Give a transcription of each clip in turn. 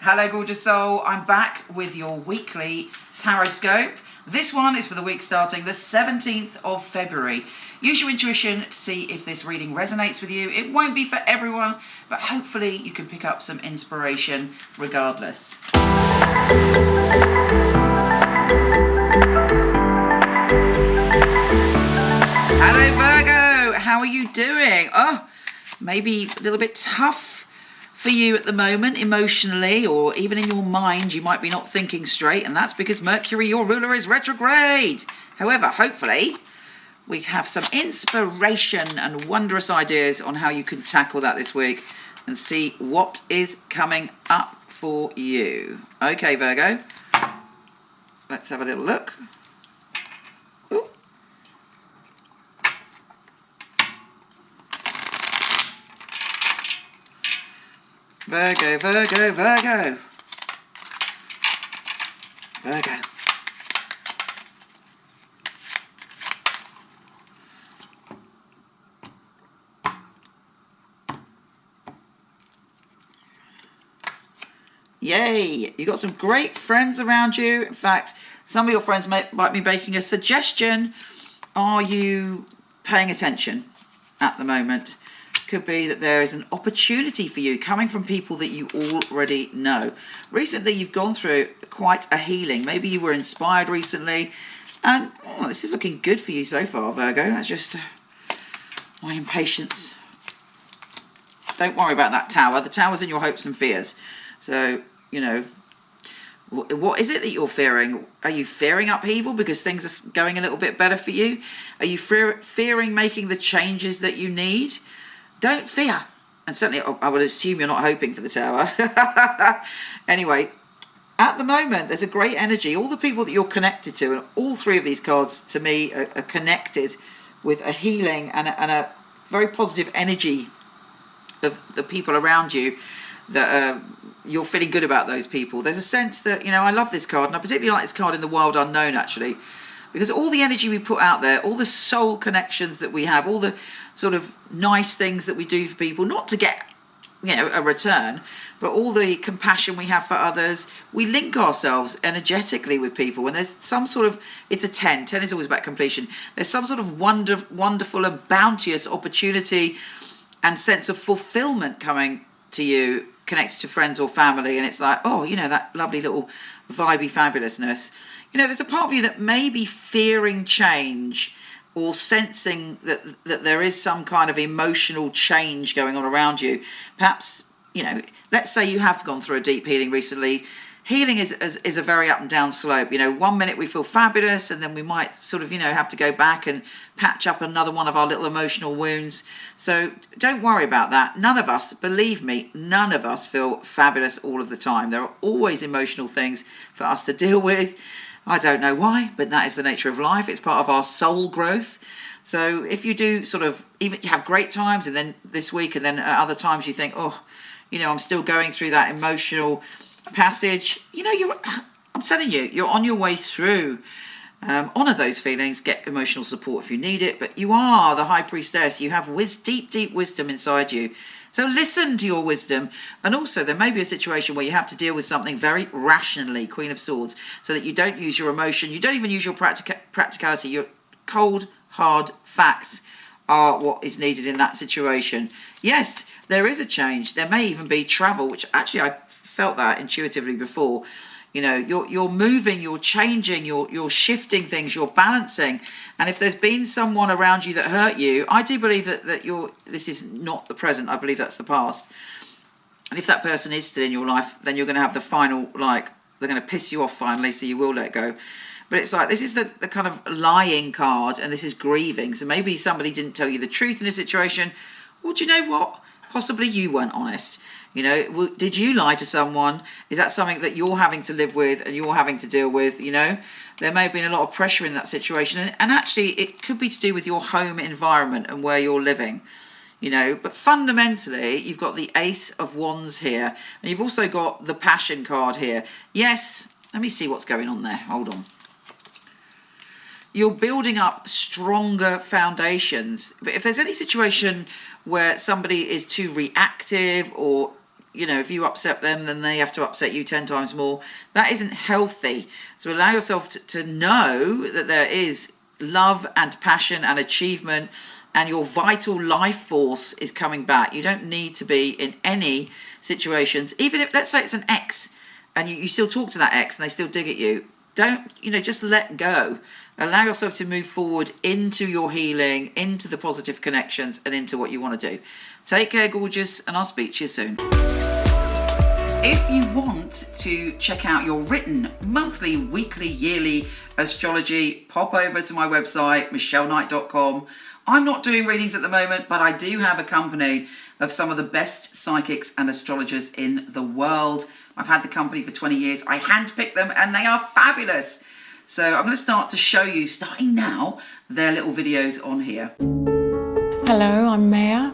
Hello, gorgeous soul. I'm back with your weekly Tarotscope. This one is for the week starting the 17th of February. Use your intuition to see if this reading resonates with you. It won't be for everyone, but hopefully you can pick up some inspiration regardless. Hello, Virgo. How are you doing? Oh, maybe a little bit tough for you at the moment emotionally, or even in your mind you might be not thinking straight, and that's because Mercury, your ruler, is retrograde. However, hopefully we have some inspiration and wondrous ideas on how you can tackle that this week and see what is coming up for you. Okay, Virgo, let's have a little look. Ooh. Virgo, Virgo, Virgo. Virgo. Yay! You got some great friends around you. In fact, some of your friends might be making a suggestion. Are you paying attention at the moment? Could be that there is an opportunity for you coming from people that you already know. Recently, you've gone through quite a healing. Maybe you were inspired recently, and this is looking good for you so far, Virgo. That's just my impatience. Don't worry about that tower. The tower's in your hopes and fears. So, you know, what is it that you're fearing? Are you fearing upheaval because things are going a little bit better for you? Are you fearing making the changes that you need? Don't fear. And certainly I would assume you're not hoping for the tower. Anyway, at the moment, there's a great energy. All the people that you're connected to, and all three of these cards to me are connected with a healing and a very positive energy of the people around you, that you're feeling good about those people. There's a sense that, I love this card, and I particularly like this card in the Wild Unknown, actually, because all the energy we put out there, all the soul connections that we have, all the sort of nice things that we do for people, not to get, a return, but all the compassion we have for others, we link ourselves energetically with people. And there's some sort of, it's a 10. 10 is always about completion. There's some sort of wonderful and bounteous opportunity and sense of fulfillment coming to you, connected to friends or family. And it's like, that lovely little vibey fabulousness. There's a part of you that may be fearing change or sensing that there is some kind of emotional change going on around you. Perhaps, let's say you have gone through a deep healing recently. Healing is a very up and down slope. 1 minute we feel fabulous, and then we might sort of, have to go back and patch up another one of our little emotional wounds. So don't worry about that. None of us, believe me, none of us feel fabulous all of the time. There are always emotional things for us to deal with. I don't know why, but that is the nature of life. It's part of our soul growth. So if you do sort of, even you have great times, and then this week, and then at other times you think, I'm still going through that emotional passage. I'm telling you, you're on your way through. Honor those feelings, get emotional support if you need it, but you are the high priestess. You have deep wisdom inside you. So listen to your wisdom. And also there may be a situation where you have to deal with something very rationally, Queen of Swords, so that you don't use your emotion. You don't even use your practicality. Your cold, hard facts are what is needed in that situation. Yes, there is a change. There may even be travel, which actually I felt that intuitively before. You're moving, you're changing, you're shifting things, you're balancing. And if there's been someone around you that hurt you, I do believe that this is not the present. I believe that's the past. And if that person is still in your life, then you're going to have the final, they're going to piss you off finally, so you will let go. But it's like, this is the kind of lying card, and this is grieving. So maybe somebody didn't tell you the truth in a situation. Well, do you know what? Possibly you weren't honest. Did you lie to someone? Is that something that you're having to live with and you're having to deal with? There may have been a lot of pressure in that situation. And actually, it could be to do with your home environment and where you're living. But fundamentally, you've got the Ace of Wands here. And you've also got the Passion card here. Yes, let me see what's going on there. Hold on. You're building up stronger foundations. But if there's any situation where somebody is too reactive, or you know, if you upset them, then they have to upset you 10 times more. That isn't healthy. So allow yourself to know that there is love and passion and achievement, and your vital life force is coming back. You don't need to be in any situations, even if, let's say it's an ex, and you still talk to that ex and they still dig at you. Don't, you know, just let go. Allow yourself to move forward into your healing, into the positive connections, and into what you want to do. Take care, gorgeous, and I'll speak to you soon. If you want to check out your written monthly, weekly, yearly astrology, pop over to my website, michelleknight.com. I'm not doing readings at the moment, but I do have a company of some of the best psychics and astrologers in the world. I've had the company for 20 years. I handpick them and they are fabulous. So I'm going to start to show you, starting now, their little videos on here. Hello, I'm Maya.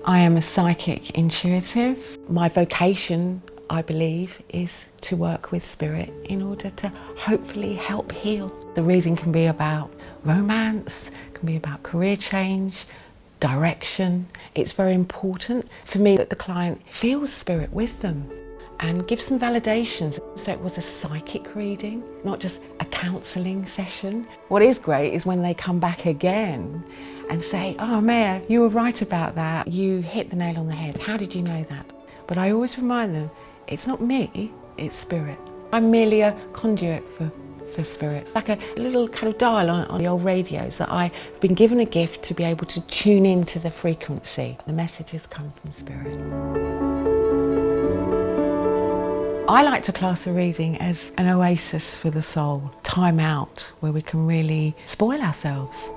I am a psychic intuitive. My vocation, I believe, is to work with spirit in order to hopefully help heal. The reading can be about romance, can be about career change, direction. It's very important for me that the client feels spirit with them and give some validations. So it was a psychic reading, not just a counselling session. What is great is when they come back again and say, oh, Maya, you were right about that. You hit the nail on the head. How did you know that? But I always remind them, it's not me, it's spirit. I'm merely a conduit for spirit. Like a little kind of dial on the old radios that I've been given a gift to be able to tune into the frequency. The messages come from spirit. I like to class a reading as an oasis for the soul, time out where we can really spoil ourselves.